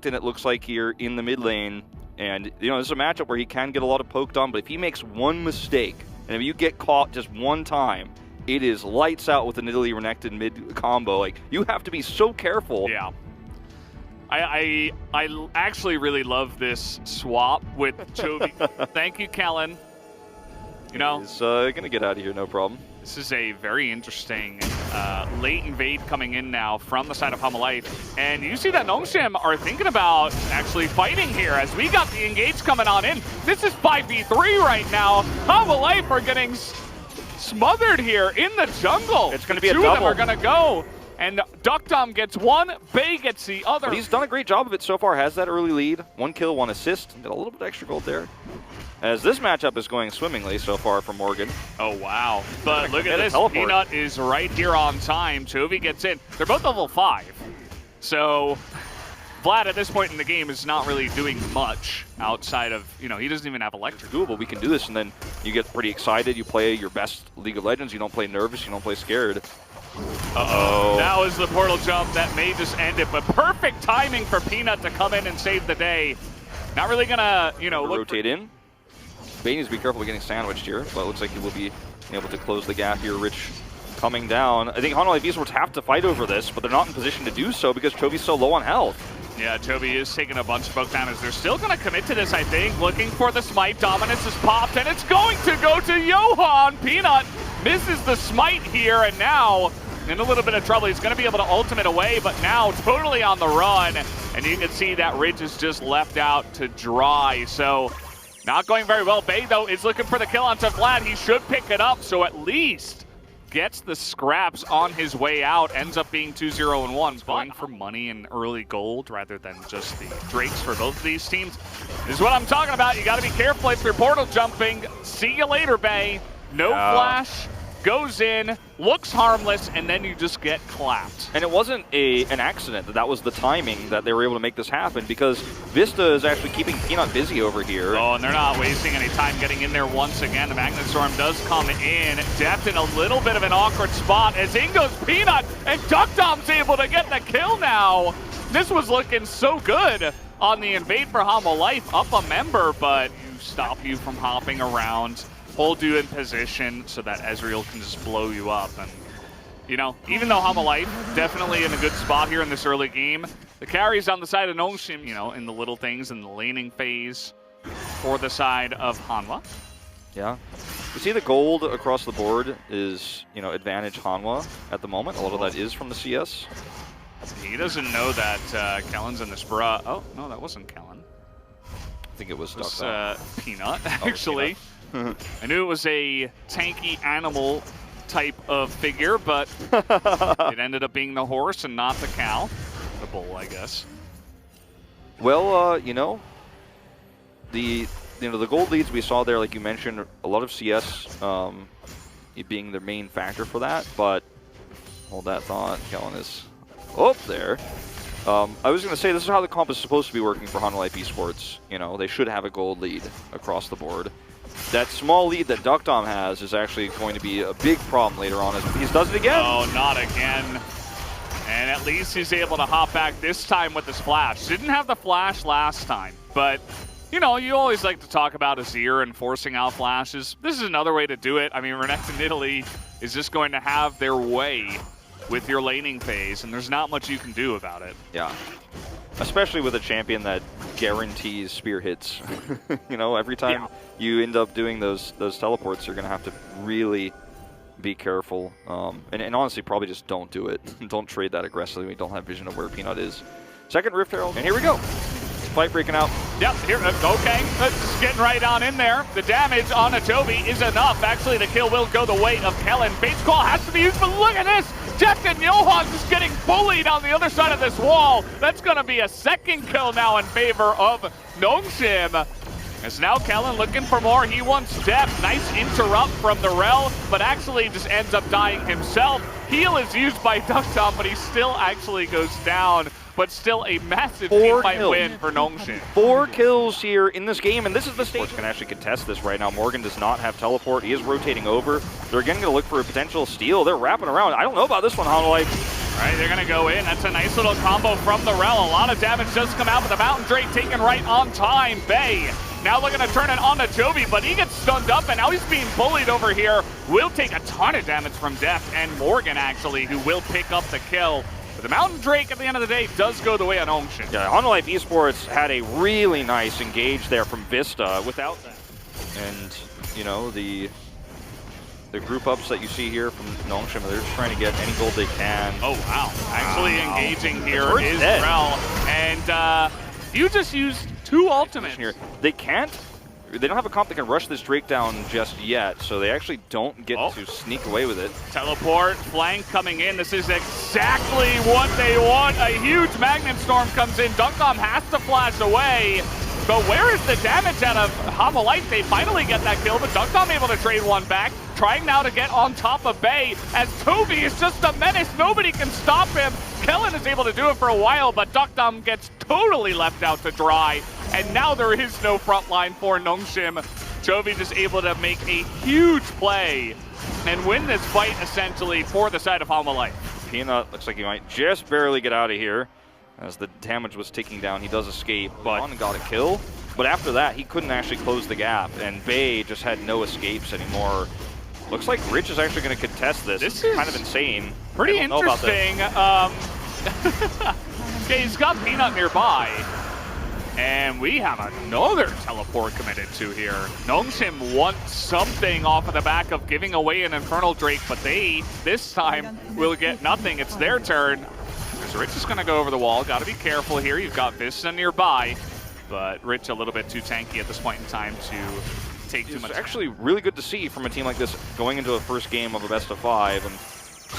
And it looks like here in the mid lane, and you know, this is a matchup where he can get a lot of poked on, but if he makes one mistake, and if you get caught just one time, it is lights out with an Italy Renekton mid combo. Like, you have to be so careful. Yeah. I actually really love this swap with Chovy. Thank you, Kellen. You know, He's gonna get out of here, no problem. this is a very interesting late invade coming in now from the side of Hanwha. And you see that Nongshim are thinking about actually fighting here as we got the engage coming on in. This is 5v3 right now. Hanwha are getting smothered here in the jungle. It's going to be a double. Two of them are going to go. And Duckdom gets one, Bay gets the other. But he's done a great job of it so far, has that early lead. 1 kill, 1 assist, got a little bit extra gold there. As this matchup is going swimmingly so far for Morgan. Oh, wow. But look at this. Peanut is right here on time. Chovy gets in. They're both level 5. So Vlad at this point in the game is not really doing much outside of, you know, he doesn't even have electric. Doable, we can do this, and then you get pretty excited. You play your best League of Legends. You don't play nervous. You don't play scared. Uh-oh. That was the portal jump that may just end it, but perfect timing for Peanut to come in and save the day. Not really gonna, you know, rotate in. Bay needs to be careful of getting sandwiched here, but it looks like he will be able to close the gap here. Rich coming down. I think Hanwha Esports have to fight over this, but they're not in position to do so because Chovy's so low on health. Yeah, Chovy is taking a bunch of poke damage. They're still going to commit to this, I think. Looking for the smite. Dominance is popped, and it's going to go to Johan. Peanut misses the smite here, and now in a little bit of trouble. He's going to be able to ultimate away, but now totally on the run. And you can see that Ridge is just left out to dry. So not going very well. Bay, though, is looking for the kill onto Vlad. He should pick it up, so at least gets the scraps on his way out. Ends up being 2-0-1. Going for money and early gold rather than just the Drakes for both of these teams. This is what I'm talking about. You got to be careful if you're portal jumping. See you later, Bay. No flash. Goes in, looks harmless, and then you just get clapped. And it wasn't an accident that was the timing that they were able to make this happen, because Vista is actually keeping Peanut busy over here. Oh, and they're not wasting any time getting in there once again. The Magnet Storm does come in. Deft in a little bit of an awkward spot as in goes Peanut, and Duckdom's able to get the kill now. This was looking so good on the invade for Hanwha. Up a member, but stop you from hopping around. Hold you in position so that Ezreal can just blow you up. And, you know, even though Hanwha definitely in a good spot here in this early game, the carries on the side of Nongshim, you know, in the little things in the laning phase for the side of Hanwha. Yeah. You see the gold across the board is, you know, advantage Hanwha at the moment. A lot of that is from the CS. He doesn't know that Kellen's in this bra. Oh, no, that wasn't Kellen. I think it was Peanut, actually. Peanut. I knew it was a tanky animal type of figure, but it ended up being the horse and not the cow. The bull, I guess. Well, you know, the gold leads we saw there, like you mentioned, a lot of CS being the main factor for that, but hold that thought. Kellen is up there. I was going to say, this is how the comp is supposed to be working for Hanwha Esports. You know, they should have a gold lead across the board. That small lead that Duckdom has is actually going to be a big problem later on as he does it again. Oh, not again. And at least he's able to hop back this time with his flash. Didn't have the flash last time, but you know, you always like to talk about Azir and forcing out flashes. This is another way to do it. I mean, Renekton Italy is just going to have their way with your laning phase, and there's not much you can do about it. Yeah. Especially with a champion that guarantees spear hits. You know, every time you end up doing those teleports, you're going to have to really be careful. And honestly, probably just don't do it. Don't trade that aggressively when you don't have vision of where Peanut is. Second Rift Herald, and here we go. Fight breaking out. Yep, here, okay. Just getting right on in there. The damage on a Chovy is enough. Actually, the kill will go the way of Kellen. Bates call has to be used, but look at this. Jeff and Johan just getting bullied on the other side of this wall. That's going to be a second kill now in favor of Nongshim. As now Kellen looking for more. He wants depth. Nice interrupt from the Rel, but actually just ends up dying himself. Heal is used by Duckdom, but he still actually goes down. But still a massive teamfight win for Nongshim. 4 kills here in this game, and this is the stage can actually contest this right now. Morgan does not have teleport. He is rotating over. They're again going to look for a potential steal. They're wrapping around. I don't know about this one, Hanwha. All right, they're gonna go in. That's a nice little combo from the Rel. A lot of damage does come out, but the Mountain Drake taken right on time. Bay now looking to turn it on to Jovi, but he gets stunned up, and now he's being bullied over here. Will take a ton of damage from Deft and Morgan, actually, who will pick up the kill. But the Mountain Drake, at the end of the day, does go the way of Nongshim. Yeah, Hanwha Esports had a really nice engage there from Vista without that. And, you know, the group ups that you see here from Nongshim, they're just trying to get any gold they can. Oh, wow. Actually engaging here is Rel. And you just used 2 ultimates. Here. They don't have a comp that can rush this Drake down just yet, so they actually don't get to sneak away with it. Teleport, flank coming in. This is exactly what they want. A huge Magnet Storm comes in. Dunkdom has to flash away. But where is the damage out of Hanwha? They finally get that kill, but Dunkdom able to trade one back. Trying now to get on top of Bay, as Toby is just a menace. Nobody can stop him. Kellen is able to do it for a while, but Dunkdom gets totally left out to dry. And now there is no front line for Nongshim. Jovi just able to make a huge play and win this fight, essentially, for the side of Hanwha. Peanut looks like he might just barely get out of here. As the damage was ticking down, he does escape, but got a kill. But after that, he couldn't actually close the gap, and Bay just had no escapes anymore. Looks like Rich is actually going to contest this. This is kind of insane. Pretty interesting. Okay, he's got Peanut nearby. And we have another teleport committed to here. Nongshim wants something off of the back of giving away an Infernal Drake, but they, this time, will get nothing. It's their turn. So Rich is going to go over the wall. Got to be careful here. You've got Vista nearby, but Rich a little bit too tanky at this point in time to take too much. It's actually really good to see from a team like this going into the first game of a best-of-5 and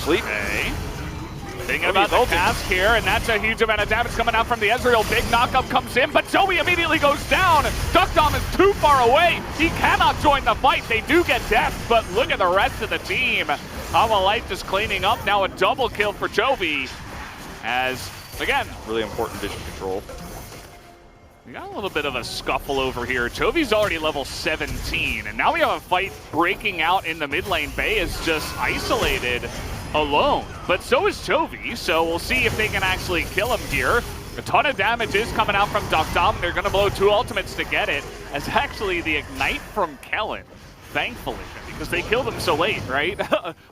sleep. Okay. Thinking about the task here, and that's a huge amount of damage coming out from the Ezreal. Big knockup comes in, but Zoe immediately goes down. Dunkdom is too far away. He cannot join the fight. They do get death, but look at the rest of the team. Hanwha just cleaning up. Now a double kill for Jovi. As, again, really important vision control. We got a little bit of a scuffle over here. Jovi's already level 17, and now we have a fight breaking out in the mid lane. Bay is just isolated alone, but so is Jovi, so we'll see if they can actually kill him here. A ton of damage is coming out from Dunkdom. They're going to blow 2 ultimates to get it, as actually the Ignite from Kellen, thankfully, because they killed him so late, right?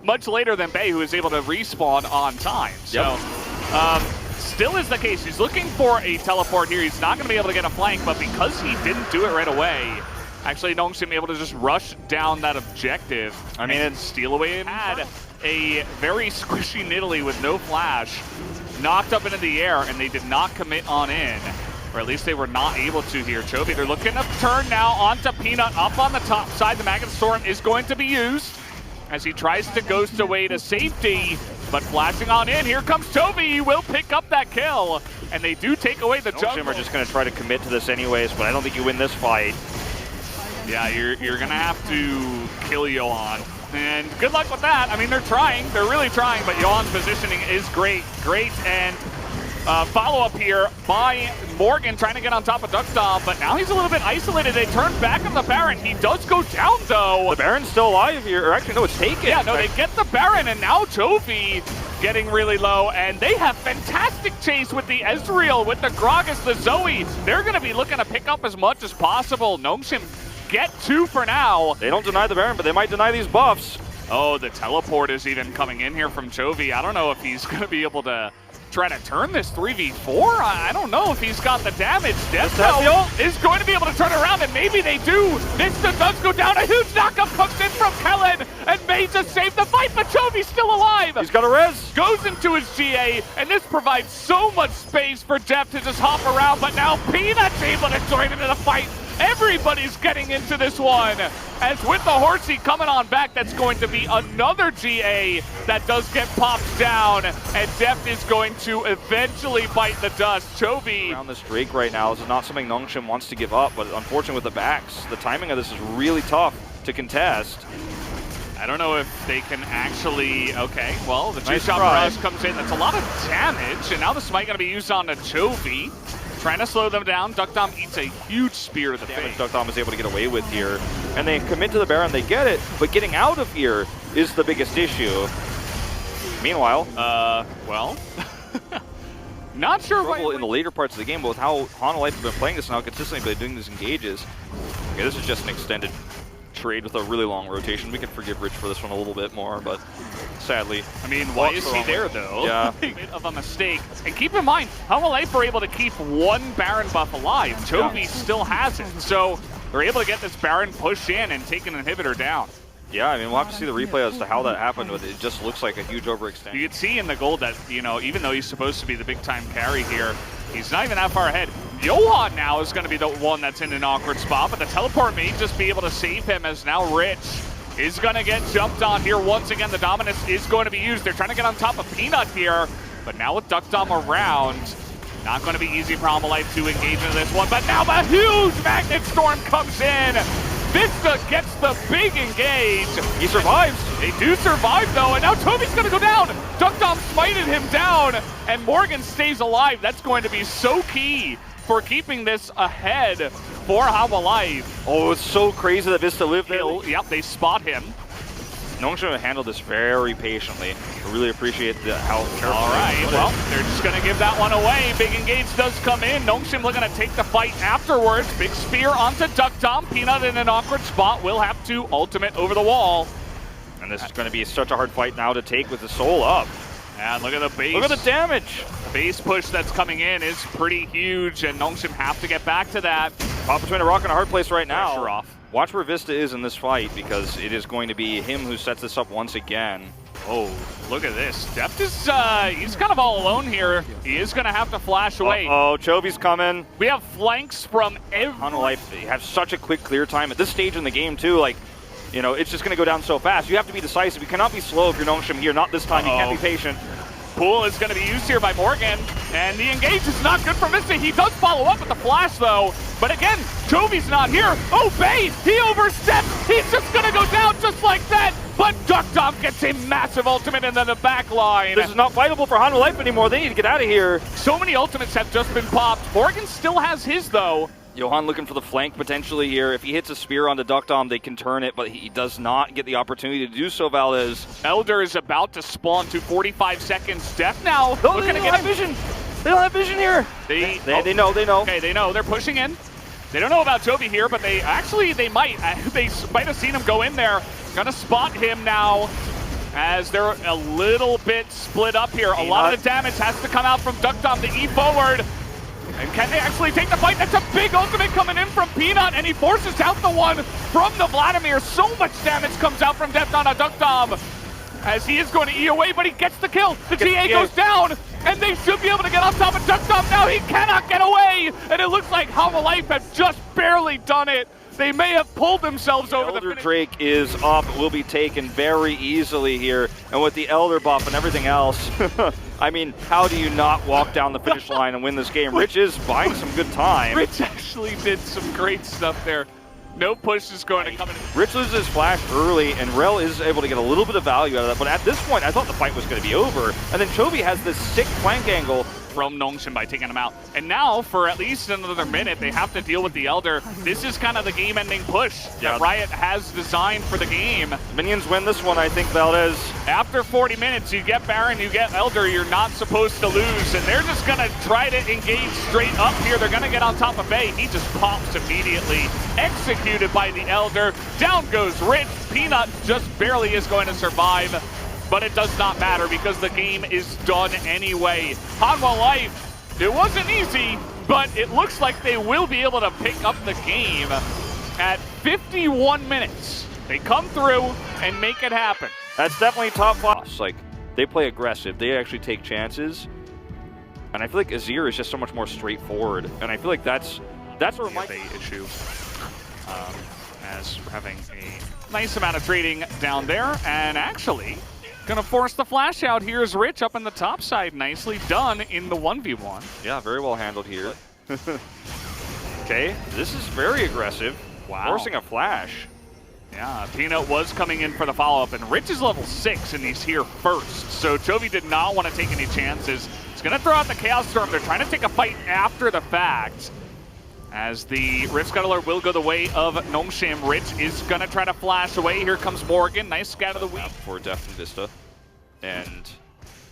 Much later than Bay, who was able to respawn on time. So. Still is the case. He's looking for a teleport here. He's not going to be able to get a flank, but because he didn't do it right away, actually Nongshim able to just rush down that objective. I mean, and steal away. And had a very squishy Nidalee with no flash knocked up into the air, and they did not commit on in. Or at least they were not able to here. Jovi, they're looking to turn now onto Peanut up on the top side. The Magnet Storm is going to be used as he tries to ghost away to safety. But flashing on in, here comes Toby. He will pick up that kill. And they do take away the jungle. Nongshim are just going to try to commit to this anyways, but I don't think you win this fight. Yeah, you're going to have to kill Johan. And good luck with that. I mean, they're trying. They're really trying, but Johan's positioning is great. Great, and follow-up here by Morgan trying to get on top of Dunkdom, but now he's a little bit isolated. They turn back on the Baron. He does go down, though. The Baron's still alive here. Or actually, no, it's taken. Yeah, no, they get the Baron, and now Jovi getting really low, and they have fantastic chase with the Ezreal, with the Gragas, the Zoe. They're going to be looking to pick up as much as possible. Nongshim get 2 for now. They don't deny the Baron, but they might deny these buffs. Oh, the teleport is even coming in here from Jovi. I don't know if he's going to be able to try to turn this 3v4. I don't know if he's got the damage. Deathbell is going to be able to turn around, and maybe they do. Vista does go down. A huge knockup comes in from Kellen, and May just saved the fight, but Jovi's still alive. He's got a res. Goes into his GA, and this provides so much space for Jeff to just hop around, but now Peanut's able to join into the fight. Everybody's getting into this one. As with the Horsey coming on back, that's going to be another GA that does get popped down. And Deft is going to eventually bite the dust. Jovi. Around this Drake right now, this is not something Nongshim wants to give up, but unfortunately with the backs, the timing of this is really tough to contest. I don't know if they can actually, okay, well, the two-shot rush comes in. That's a lot of damage, and now the smite going to be used on the Jovi. Trying to slow them down. Dunkdom eats a huge spear to the face. Dunkdom is able to get away with here. And they commit to the Baron, they get it, but getting out of here is the biggest issue. Meanwhile, well, not sure trouble what in the later parts of the game, but with how Hanwha Life have been playing this now consistently by doing these engages. Okay, this is just an extended trade with a really long rotation. We can forgive Rich for this one a little bit more, but sadly. I mean, why is he there, though? Yeah. A bit of a mistake. And keep in mind, Hanwha Life were able to keep one Baron buff alive. Toby still has it. So they're able to get this Baron push in and take an inhibitor down. Yeah, I mean, we'll have to see the replay as to how that happened, but it just looks like a huge overextension. You can see in the gold that, you know, even though he's supposed to be the big-time carry here, he's not even that far ahead. Johan now is going to be the one that's in an awkward spot, but the teleport may just be able to save him as now Rich is going to get jumped on here. Once again, the dominance is going to be used. They're trying to get on top of Peanut here, but now with Duck Dom around, not going to be easy for Hanwha Life to engage into this one, but now a huge Magnet Storm comes in. Vista gets the big engage. He survives. They do survive, though, and now Toby's going to go down. Duck Dom smited him down, and Morgan stays alive. That's going to be so key for keeping this ahead for Hanwha Life. Oh, it's so crazy that Vista lived there. Yep, they spot him. Nongshim handled this very patiently. I really appreciate how careful. All right, well, they're just going to give that one away. Big engage does come in. Nongshim looking to take the fight afterwards. Big spear onto Duck Dom. Peanut in an awkward spot. Will have to ultimate over the wall. And this is going to be such a hard fight now to take with the soul up. And look at the base. Look at the damage. The base push that's coming in is pretty huge, and Nongshim have to get back to that. Caught between a rock and a hard place right now. Pressure off. Watch where Vista is in this fight, because it is going to be him who sets this up once again. Oh, look at this. Deft is, he's kind of all alone here. He is going to have to flash away. Oh, Chovy's coming. We have flanks from every... Hanwha Life have such a quick clear time at this stage in the game, too. Like, you know, it's just going to go down so fast. You have to be decisive. You cannot be slow if you're Nongshim here. Not this time. You can't be patient. Pool is going to be used here by Morgan, and the engage is not good for Vista. He does follow up with the flash, though. But again, Chovy's not here. Oh, Bay, he oversteps. He's just going to go down just like that. But Duck Dom gets a massive ultimate into the back line. This is not fightable for Hanwha Life anymore. They need to get out of here. So many ultimates have just been popped. Morgan still has his, though. Johan looking for the flank potentially here. If he hits a spear onto Duck Dom, they can turn it, but he does not get the opportunity to do so, Valdez. Elder is about to spawn to 45 seconds. Death now. No, they don't have vision. They don't have vision here. They know. Okay, they know. They're pushing in. They don't know about Toby here, but they might. They might have seen him go in there. Gonna spot him now as they're a little bit split up here. A lot of the damage has to come out from Duck Dom, the E forward. And can they actually take the fight? That's a big ultimate coming in from Peanut, and he forces out the one from the Vladimir. So much damage comes out from Deft on a Duck Dom as he is going to E away, but he gets the kill. The TA goes down, and they should be able to get on top of Duck Dom now. He cannot get away, and it looks like Hanwha Life have just barely done it. They may have pulled themselves over the finish. Drake is up, will be taken very easily here, and with the Elder buff and everything else, I mean, how do you not walk down the finish line and win this game? Rich is buying some good time. Rich actually did some great stuff there. No push is going to come in. Rich loses his flash early, and Rel is able to get a little bit of value out of that, but at this point, I thought the fight was going to be over, and then Chovy has this sick flank angle from Nongshim by taking him out. And now, for at least another minute, they have to deal with the Elder. This is kind of the game-ending push that Riot has designed for the game. Minions win this one, I think, Valdez. After 40 minutes, you get Baron, you get Elder, you're not supposed to lose, and they're just going to try to engage straight up here. They're going to get on top of Bay. He just pops immediately. Executed by the Elder. Down goes Rich. Peanut just barely is going to survive. But it does not matter because the game is done anyway. Hanwha Life, it wasn't easy, but it looks like they will be able to pick up the game at 51 minutes. They come through and make it happen. That's definitely top 5. Like, they play aggressive. They actually take chances. And I feel like Azir is just so much more straightforward. And I feel like that's where my issue. As we're having a nice amount of trading down there, and actually gonna force the flash out. Here's Rich up on the top side. Nicely done in the 1v1. Yeah, very well handled here. Okay, this is very aggressive. Wow. Forcing a flash. Yeah, Peanut was coming in for the follow-up, and Rich is level 6, and he's here first. So Chovy did not want to take any chances. He's gonna throw out the Chaos Storm. They're trying to take a fight after the fact. As the Rift Scuttler will go the way of Nongshim. Rich is going to try to flash away. Here comes Morgan. Nice scout of the week. For Deft and Vista. And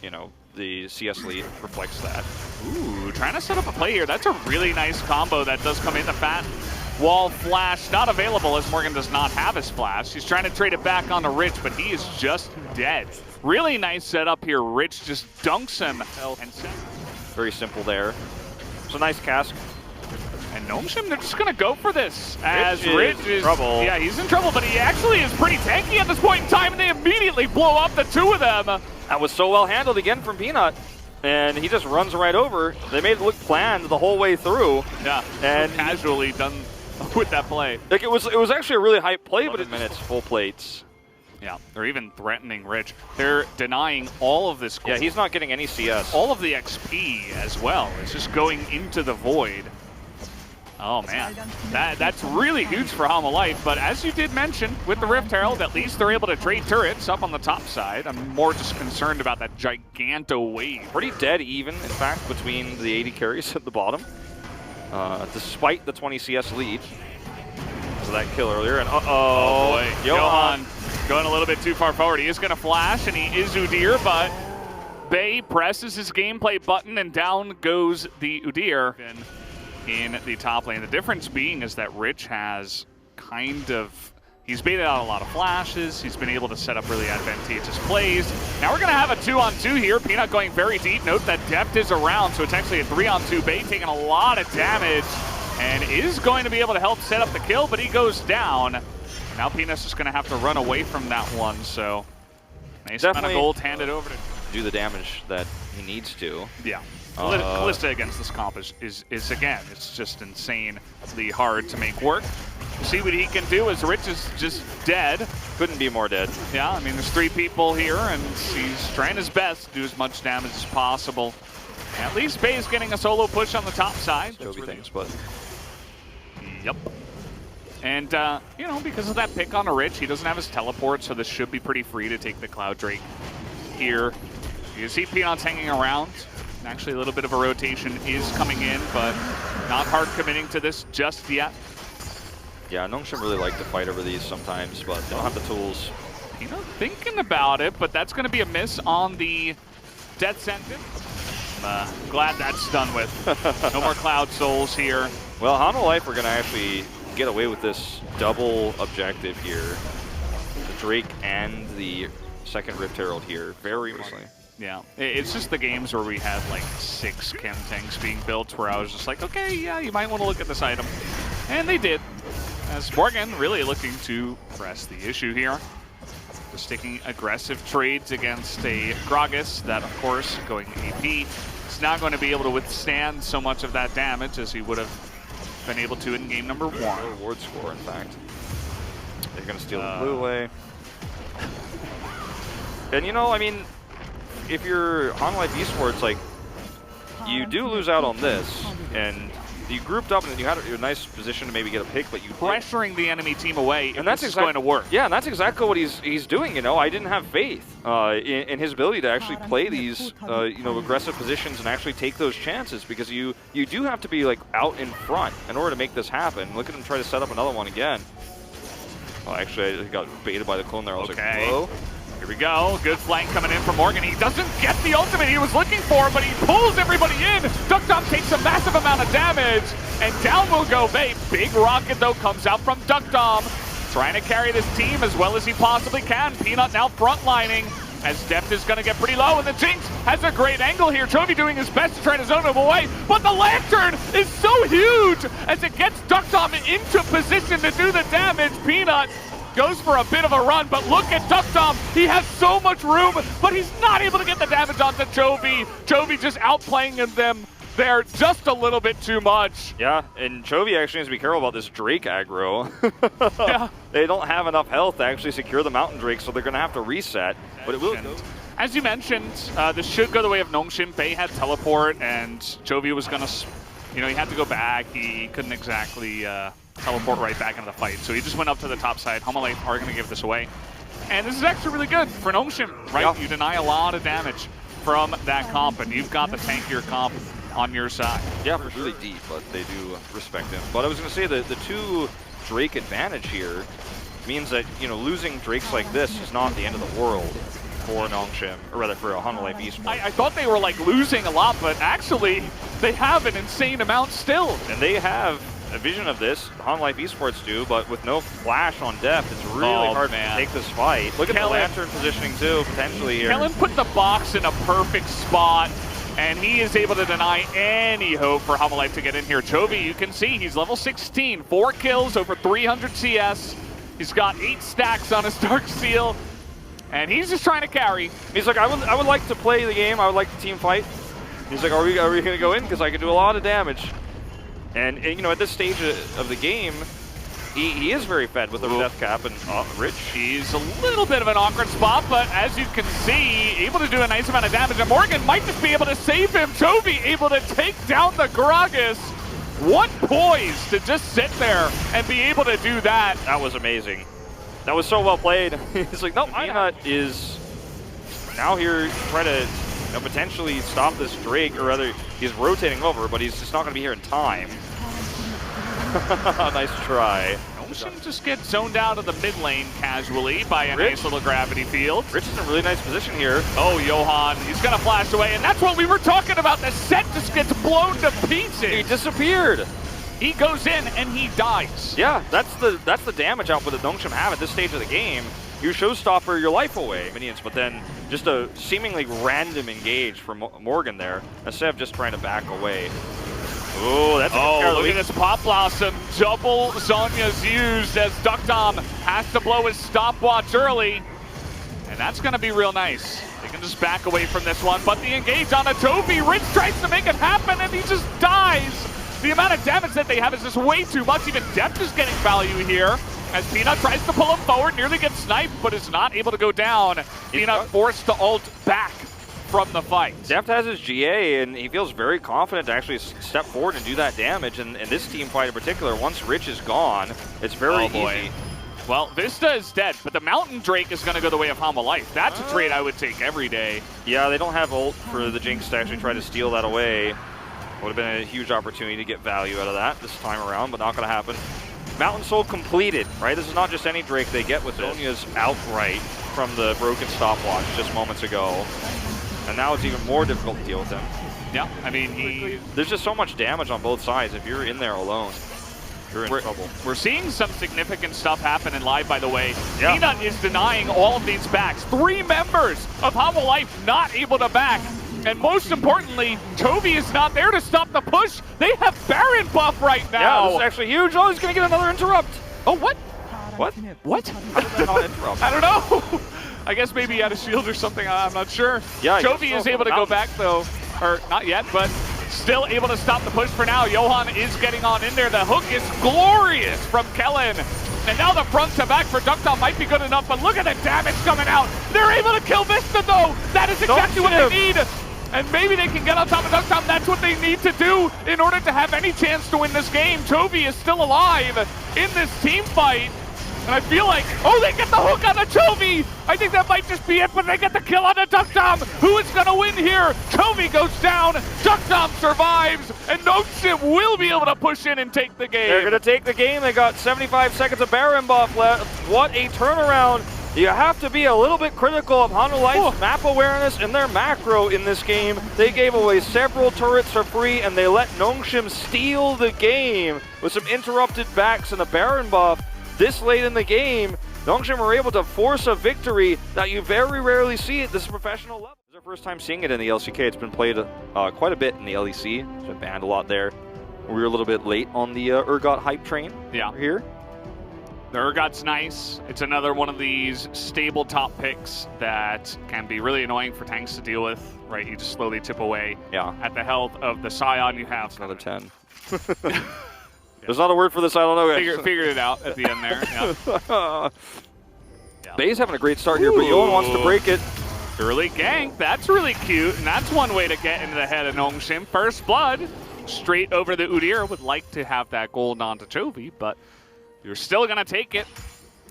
you know, the CS lead reflects that. Ooh, trying to set up a play here. That's a really nice combo that does come in. The fat wall flash not available as Morgan does not have his flash. He's trying to trade it back onto Rich, but he is just dead. Really nice setup here. Rich just dunks him. Very simple there. So nice cask. And Nongshim, they're just going to go for this. As Rich is in trouble. Yeah, he's in trouble, but he actually is pretty tanky at this point in time, and they immediately blow up the two of them. That was so well handled again from Peanut. And he just runs right over. They made it look planned the whole way through. Yeah, and so casually done with that play. Like it was actually a really hype play, but 11 minutes, full plates. Yeah, they're even threatening Rich. They're denying all of this gold. Yeah, he's not getting any CS. All of the XP as well. It's just going into the void. Oh man, that's really huge for Hanwha Life, but as you did mention, with the Rift Herald, at least they're able to trade turrets up on the top side. I'm more just concerned about that giganto wave. Pretty dead even, in fact, between the 80 carries at the bottom, despite the 20 CS lead. So that kill earlier, and oh boy, Johan going a little bit too far forward. He is going to flash, and he is Udyr, but Bay presses his gameplay button, and down goes the Udyr in the top lane. The difference being is that Rich has he's baited out a lot of flashes. He's been able to set up really advantageous plays. Now we're going to have a 2-on-2 here. Peanut going very deep. Note that depth is around, so it's actually a 3-on-2. Bay taking a lot of damage and is going to be able to help set up the kill, but he goes down. Now Peanut's just going to have to run away from that one, so nice amount of gold handed over to do the damage that he needs to. Yeah. Kalista against this comp is again, it's just insanely hard to make work. See what he can do as Rich is just dead. Couldn't be more dead. Yeah, I mean, there's 3 people here, and he's trying his best to do as much damage as possible. At least Bay's getting a solo push on the top side. Things, but yep. And, you know, because of that pick on a Rich, he doesn't have his teleport, so this should be pretty free to take the Cloud Drake here. You can see Peanut's hanging around. Actually, a little bit of a rotation is coming in, but not hard committing to this just yet. Yeah, Nongshim really like to fight over these sometimes, but they don't have the tools. Peanut thinking about it, but that's going to be a miss on the death sentence. Glad that's done with. No more Cloud Souls here. Well, Hanwha Life are going to actually get away with this double objective here. The Drake and the second Rift Herald here, very recently. Yeah, it's just the games where we had like 6 chem tanks being built where I was just like, okay, yeah, you might want to look at this item. And they did. As Morgan really looking to press the issue here. Just taking aggressive trades against a Gragas that, of course, going AP, is not going to be able to withstand so much of that damage as he would have been able to in game number 1. No reward score, in fact. They're going to steal the blue away. And you know, I mean, if you're Hanwha Life Esports, like, you do lose out on this, and you grouped up and you had a nice position to maybe get a pick, but you pressuring the enemy team away, and that's going to work. Yeah, and that's exactly what he's doing. You know, I didn't have faith in his ability to actually play these you know, aggressive positions and actually take those chances, because you do have to be like out in front in order to make this happen. Look at him try to set up another one again. Well, actually, I got baited by the clone there. I was like, whoa. Here we go. Good flank coming in from Morgan. He doesn't get the ultimate he was looking for, but he pulls everybody in. DuckDom takes a massive amount of damage, and down will go Bay. Big rocket, though, comes out from DuckDom, trying to carry this team as well as he possibly can. Peanut now frontlining, as depth is going to get pretty low, and the Jinx has a great angle here. Chovy doing his best to try to zone him away, but the Lantern is so huge as it gets DuckDom into position to do the damage. Peanut goes for a bit of a run, but look at DuckDom. He has so much room, but he's not able to get the damage onto Chovy. Chovy just outplaying them there just a little bit too much. Yeah, and Chovy actually needs to be careful about this Drake aggro. Yeah. They don't have enough health to actually secure the Mountain Drake, so they're going to have to reset, but it will go. As you mentioned, this should go the way of Nongshim. Bay had teleport, and Chovy was going to, you know, he had to go back. He couldn't exactly teleport right back into the fight. So he just went up to the top side. Hanwha Life are going to give this away. And this is actually really good for Nongshim, right? Yeah. You deny a lot of damage from that comp, and you've got the tankier comp on your side. Yeah, for really deep, but they do respect him. But I was going to say that the 2 Drake advantage here means that, you know, losing Drakes like this is not the end of the world. for Nongshim, or rather for Hanwha Esports. I thought they were like losing a lot, but actually they have an insane amount still. And they have a vision of this, Hanwha Esports do, but with no flash on depth, it's really hard to take this fight. Look at the Lantern positioning too, potentially here. Kellen put the box in a perfect spot, and he is able to deny any hope for Hanwha to get in here. Chovy, you can see he's level 16, 4 kills, over 300 CS. He's got 8 stacks on his Dark Seal, and he's just trying to carry. He's like, I would like to play the game, I would like to team fight. He's like, are we going to go in? Because I can do a lot of damage. And you know, at this stage of the game, he is very fed with the death cap, and Rich. He's a little bit of an awkward spot, but as you can see, able to do a nice amount of damage, and Morgan might just be able to save him. Chovy able to take down the Gragas. What poise to just sit there and be able to do that. That was amazing. That was so well played. He's like, no, Peanut is now here to try to potentially stop this Drake, or rather, he's rotating over, but he's just not going to be here in time. Nice try. Nongshim just gets zoned out of the mid lane casually by a nice little gravity field. Rich is in a really nice position here. Oh, Johan, he's going to flash away, and that's what we were talking about. The set just gets blown to pieces. He disappeared. He goes in and he dies. Yeah, that's the damage output that Nongshim have at this stage of the game. You showstopper your life away, minions, but then just a seemingly random engage from Morgan there, instead of just trying to back away. Oh, that's look at this Pop Blossom. Double Zonya's used as Duckdom has to blow his stopwatch early. And that's going to be real nice. They can just back away from this one, but the engage on a Chovy. Rich tries to make it happen, and he just dies. The amount of damage that they have is just way too much. Even Depth is getting value here, as Peanut tries to pull him forward, nearly gets sniped, but is not able to go down. Peanut forced to ult back from the fight. Deft has his GA, and he feels very confident to actually step forward and do that damage. And in this team fight in particular, once Rich is gone, it's very easy. Well, Vista is dead, but the Mountain Drake is going to go the way of Hanwha Life. That's a trade I would take every day. Yeah, they don't have ult for the Jinx to actually try to steal that away. Would have been a huge opportunity to get value out of that this time around, but not going to happen. Mountain Soul completed, right? This is not just any Drake they get with Zonya's outright from the broken stopwatch just moments ago. And now it's even more difficult to deal with him. Yeah, I mean, there's just so much damage on both sides. If you're in there alone, you're in trouble. We're seeing some significant stuff happen in live, by the way. Yeah. Peanut is denying all of these backs. 3 members of Hanwha Life not able to back. And most importantly, Chovy is not there to stop the push. They have Baron buff right now. Yeah, this is actually huge. Oh, he's going to get another interrupt. Oh, what? What? What? How did that not interrupt? I don't know. I guess maybe he had a shield or something. I'm not sure. Yeah, Chovy is able to go back, though. Or not yet, but still able to stop the push for now. Johan is getting on in there. The hook is glorious from Kellen. And now the front to back for Duckdom might be good enough, but look at the damage coming out. They're able to kill Vista, though. That is exactly what they need. And maybe they can get on top of Duckdom. That's what they need to do in order to have any chance to win this game. Chovy is still alive in this team fight. And I feel like, oh, they get the hook on the Chovy. I think that might just be it, but they get the kill on the Duckdom. Who is going to win here? Chovy goes down, Duckdom survives, and Nongshim will be able to push in and take the game. They're going to take the game. They got 75 seconds of Baron buff left. What a turnaround. You have to be a little bit critical of Hanwha Life's map awareness and their macro in this game. They gave away several turrets for free, and they let Nongshim steal the game with some interrupted backs and a Baron buff. This late in the game, Nongshim were able to force a victory that you very rarely see at this professional level. This is our first time seeing it in the LCK. It's been played quite a bit in the LEC. It's been banned a lot there. We were a little bit late on the Urgot hype train here. The Urgot's nice. It's another one of these stable top picks that can be really annoying for tanks to deal with, right? You just slowly tip away at the health of the Scion you have. It's another 10. There's not a word for this, I don't know. Figured it out at the end there. Bay's having a great start here, but Yoan wants to break it. Early gank, that's really cute, and that's one way to get into the head of Nongshim. First blood, straight over the Udyr. Would like to have that gold onto Chovy, but you're still going to take it,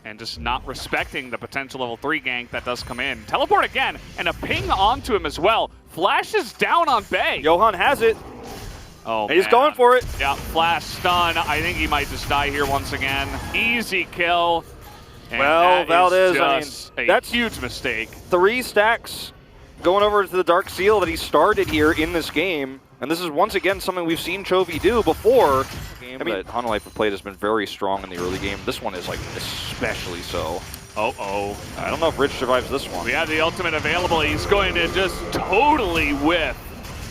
and just not respecting the potential level 3 gank that does come in. Teleport again, and a ping onto him as well. Flashes down on Bay. Johan has it. Oh, and he's going for it. Yeah, flash stun. I think he might just die here once again. Easy kill. And well, Valdez, I mean, that's a huge mistake. 3 stacks going over to the Dark Seal that he started here in this game. And this is once again something we've seen Chovy do before. I mean, that Hanwha have played has been very strong in the early game. This one is like especially so. Uh-oh. I don't know if Rich survives this one. We have the ultimate available. He's going to just totally whiff.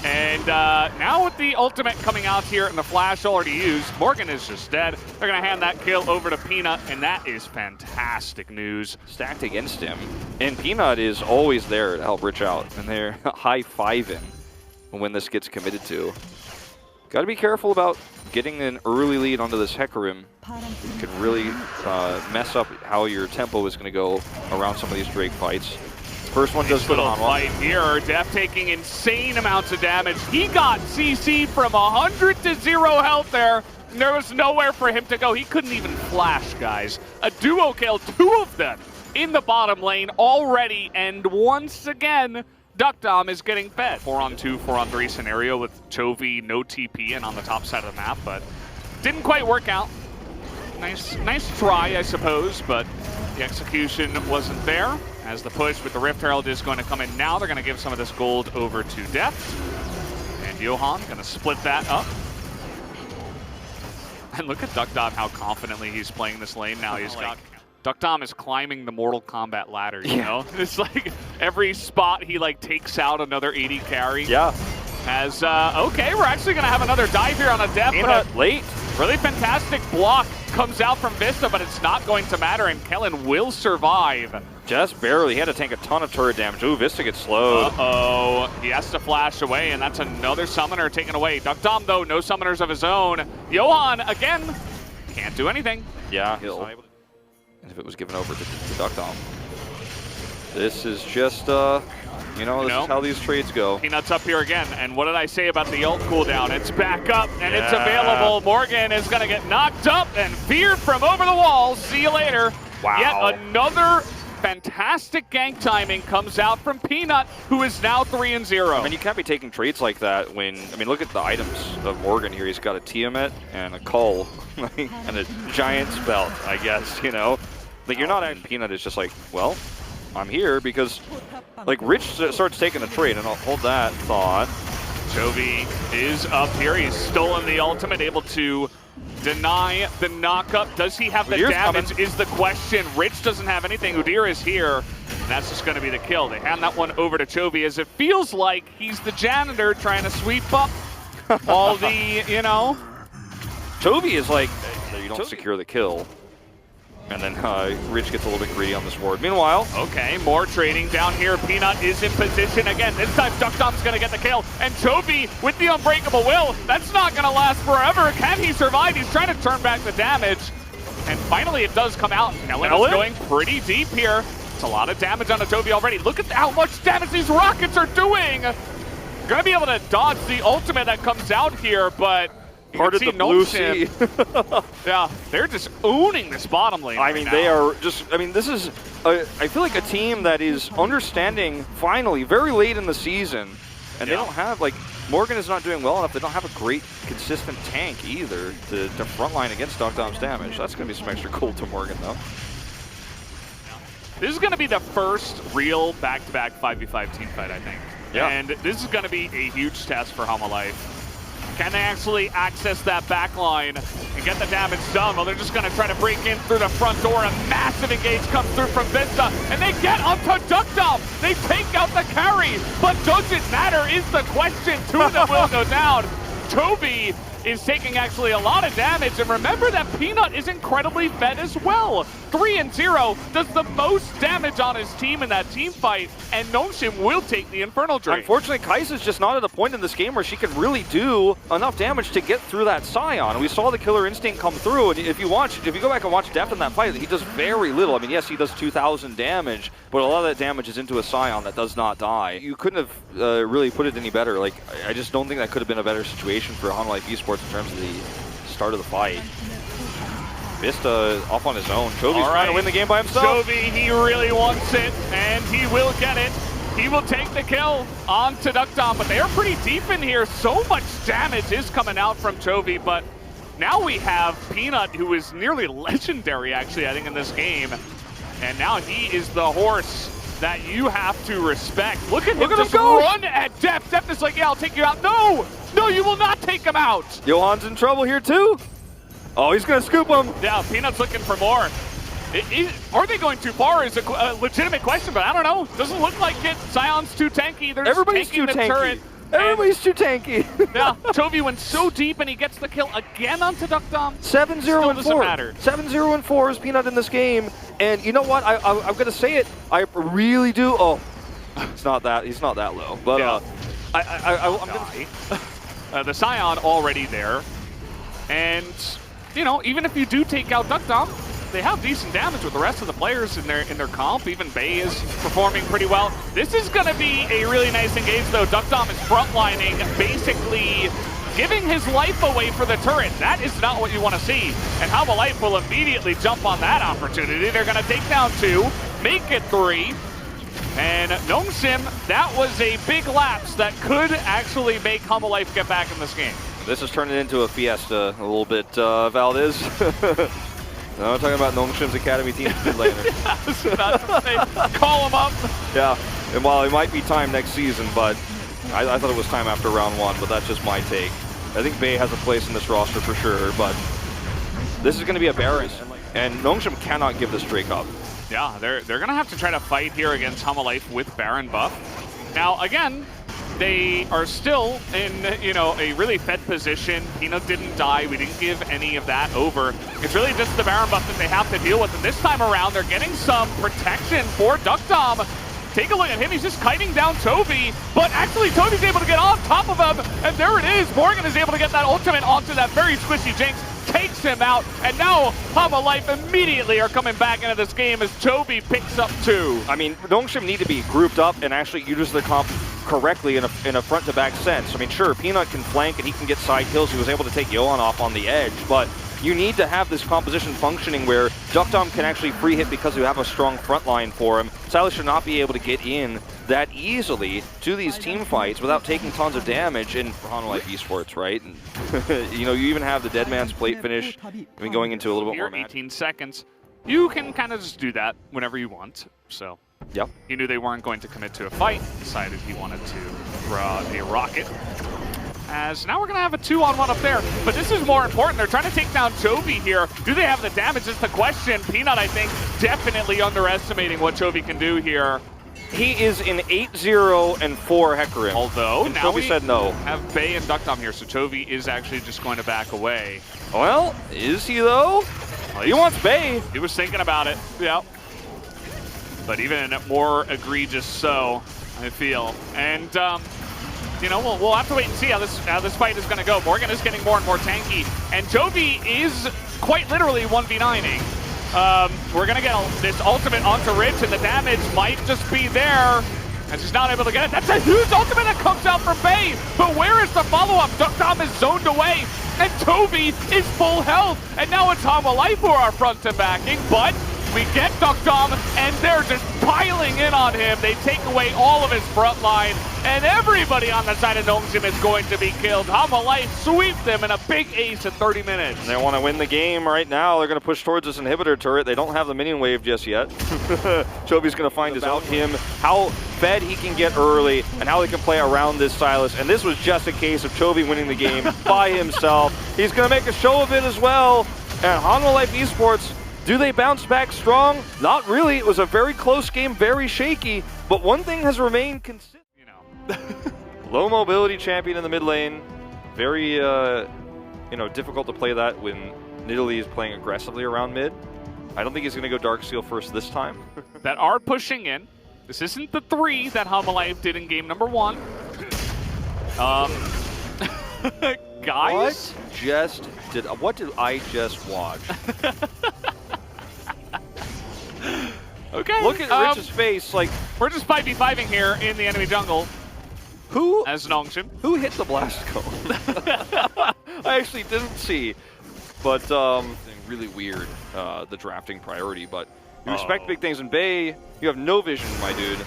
And now with the ultimate coming out here and the flash already used, Morgan is just dead. They're going to hand that kill over to Peanut, and that is fantastic news. Stacked against him. And Peanut is always there to help Rich out. And they're high-fiving when this gets committed to. Got to be careful about getting an early lead onto this Hecarim. It could really mess up how your tempo is going to go around some of these Drake fights. First one does go on fight here. Def taking insane amounts of damage. He got CC from 100 to 0 health there. And there was nowhere for him to go. He couldn't even flash, guys. A duo kill, 2 of them in the bottom lane already. And once again, Duckdom is getting fed. 4-on-2, 4-on-3 scenario with Chovy, no TP, and on the top side of the map, but didn't quite work out. Nice try, I suppose, but the execution wasn't there. As the push with the Rift Herald is going to come in now, they're going to give some of this gold over to Deft. And Johan going to split that up. And look at Duckdom, how confidently he's playing this lane now. He's got... Duckdom is climbing the Mortal Kombat ladder, you know? It's like every spot he like takes out another 80 carry. Yeah. As, okay, we're actually going to have another dive here on a Def. But late. Really fantastic block comes out from Vista, but it's not going to matter, and Kellen will survive. Just barely. He had to tank a ton of turret damage. Ooh, Vista gets slowed. Uh-oh. He has to flash away, and that's another summoner taken away. Duckdom, though, no summoners of his own. Johan, again, can't do anything. Yeah, he'll... And if it was given over to Duckdom. This is just, you know, this is how these trades go. Peanut's up here again, and what did I say about the ult cooldown? It's back up, and it's available. Morgan is going to get knocked up and feared from over the wall. See you later. Wow. Yet another fantastic gank timing comes out from Peanut, who is now 3-0. I mean, you can't be taking trades like that when, I mean, look at the items of Morgan here. He's got a Tiamat and a Cull and a Giant's Belt, I guess, you know. Like, you're not at Peanut, it's just like, well, I'm here because, like, Rich starts taking the trade, and I'll hold that thought. Chovy is up here. He's stolen the ultimate, able to deny the knockup. Does he have the damage coming. Is the question. Rich doesn't have anything. Udyr is here, and that's just going to be the kill. They hand that one over to Chovy as it feels like he's the janitor trying to sweep up all the, you know. Chovy is like, you don't secure the kill. And then Rich gets a little bit greedy on this ward. Meanwhile... Okay, more trading down here. Peanut is in position again. This time, Duckdom's going to get the kill. And Chovy with the Unbreakable Will. That's not going to last forever. Can he survive? He's trying to turn back the damage. And finally, it does come out. Kellen is going pretty deep here. It's a lot of damage on the Chovy already. Look at how much damage these rockets are doing. Going to be able to dodge the ultimate that comes out here, but... Part of the blue sea. Yeah, they're just owning this bottom lane. I mean, they are just, I mean, this is, I feel like a team that is understanding, finally, very late in the season, and they don't have, like, Morgan is not doing well enough. They don't have a great, consistent tank either to frontline against Duckdom's damage. That's going to be some extra gold to Morgan, though. This is going to be the first real back-to-back 5v5 team fight, I think. Yeah. And this is going to be a huge test for Hanwha Life. Can they actually access that back line and get the damage done? Well, they're just going to try to break in through the front door. A massive engage comes through from Vista, and they get onto Duckdom. They take out the carry, but does it matter is the question. 2 of them will go down. Chovy is taking actually a lot of damage, and remember that Peanut is incredibly fed as well. 3-0 does the most damage on his team in that team fight, and Nongshim will take the Infernal Drain. Unfortunately, Kai'Sa's just not at a point in this game where she can really do enough damage to get through that Scion. We saw the Killer Instinct come through, and if you go back and watch Deft in that fight, he does very little. I mean, yes, he does 2,000 damage, but a lot of that damage is into a Scion that does not die. You couldn't have really put it any better. Like, I just don't think that could have been a better situation for Hanwha Esports in terms of the start of the fight. Vista off on his own. Chovy's trying to win the game by himself. Chovy, he really wants it, and he will get it. He will take the kill on to Duckdom, but they are pretty deep in here. So much damage is coming out from Chovy, but now we have Peanut, who is nearly legendary, actually, I think, in this game. And now he is the horse that you have to respect. Look at him Look at just him go! run at Depth. Depth is like, yeah, I'll take you out. No! No, you will not take him out! Johan's in trouble here too. Oh, he's gonna scoop him. Yeah, Peanut's looking for more. Are they going too far is a legitimate question, but I don't know. Doesn't look like it. Sion's too tanky. They're Everybody's taking too the tanky. turret. Everybody's too tanky. Yeah, Chovy went so deep and he gets the kill again onto DuckDom. 7-0 and 4. Doesn't matter. 7-0 and 4 is Peanut in this game. And you know what? I'm gonna say it. I really do. Oh, it's not that. He's not that low. But Yeah. I'm gonna. The Sion already there. And, you know, even if you do take out DuckDom, they have decent damage with the rest of the players in their comp. Even Bay is performing pretty well. This is going to be a really nice engage, though. DuckDom is frontlining, basically giving his life away for the turret. That is not what you want to see. And Hanwha Life will immediately jump on that opportunity. They're going to take down 2, make it 3. And Nongshim, that was a big lapse that could actually make Hanwha Life get back in this game. This is turning into a fiesta a little bit, Valdez. No, I'm talking about Nongshim's Academy team later. I was about to say, call him up. Yeah, and while it might be time next season, but I thought it was time after round 1, but that's just my take. I think Bay has a place in this roster for sure, but this is going to be a Baron, and Nongshim cannot give this Drake up. Yeah, they're going to have to try to fight here against Hanwha Life with Baron buff. Now, again, they are still in, you know, a really fed position. Peanut didn't die. We didn't give any of that over. It's really just the Baron buff that they have to deal with. And this time around, they're getting some protection for DuckDom. Take a look at him. He's just kiting down Chovy. But actually, Toby's able to get on top of him. And there it is. Morgan is able to get that ultimate onto that very squishy Jinx. Takes him out. And now Hanwha Life immediately are coming back into this game as Chovy picks up 2. I mean, Nongshim need to be grouped up and actually use their comp correctly in a front-to-back sense. I mean, sure, Peanut can flank and he can get side kills. He was able to take Johan off on the edge, but you need to have this composition functioning where DuckDom can actually free hit because you have a strong front line for him. Silas should not be able to get in that easily to these team fights without taking tons of damage in Hanwha Life Esports, right? And, you know, you even have the dead man's plate finish. I mean, going into a little bit more Here, 18 seconds. You can kind of just do that whenever you want, so. Yep. He knew they weren't going to commit to a fight, decided he wanted to throw out a rocket. As now we're going to have a 2-on-1 up there, but this is more important. They're trying to take down Chovy here. Do they have the damage? Is the question. Peanut, I think, definitely underestimating what Chovy can do here. He is in 8-0 and 4 Hecarim. Although, and now Chovy we said no. have Bay and DuckDom here, so Chovy is actually just going to back away. Well, is he though? Well, He wants Bay. He was thinking about it, yeah. But even more egregious so, I feel. And, you know, we'll have to wait and see how this fight is going to go. Morgan is getting more and more tanky, and Chovy is quite literally 1v9ing. We're going to get this ultimate onto Rich, and the damage might just be there, as he's not able to get it. That's a huge ultimate that comes out from Bay, but where is the follow-up? DuckDom is zoned away, and Chovy is full health, and now it's Hanwha Life who are front to backing, but we get DuckDom, and they're just piling in on him. They take away all of his front line, and everybody on the side of Nongshim is going to be killed. Hanwha Life sweep them in a big ace in 30 minutes. And they want to win the game right now. They're going to push towards this inhibitor turret. They don't have the minion wave just yet. Chovy's going to find out him, how fed he can get early, and how he can play around this Silas. And this was just a case of Chovy winning the game by himself. He's going to make a show of it as well. And Hanwha Life Esports, do they bounce back strong? Not really. It was a very close game, very shaky. But one thing has remained consistent. You know. Low mobility champion in the mid lane. Very, you know, difficult to play that when Nidalee is playing aggressively around mid. I don't think he's going to go Darksteel first this time. That are pushing in. This isn't the 3 that Hanwha Life did in game number 1. Guys? What did I just watch? Okay. Look at Rich's face, like, we're just 5v5ing here in the enemy jungle. Who As Nongshim. Who hit the blast cone? I actually didn't see. But really weird, the drafting priority, but you respect big things in Bay. You have no vision, my dude.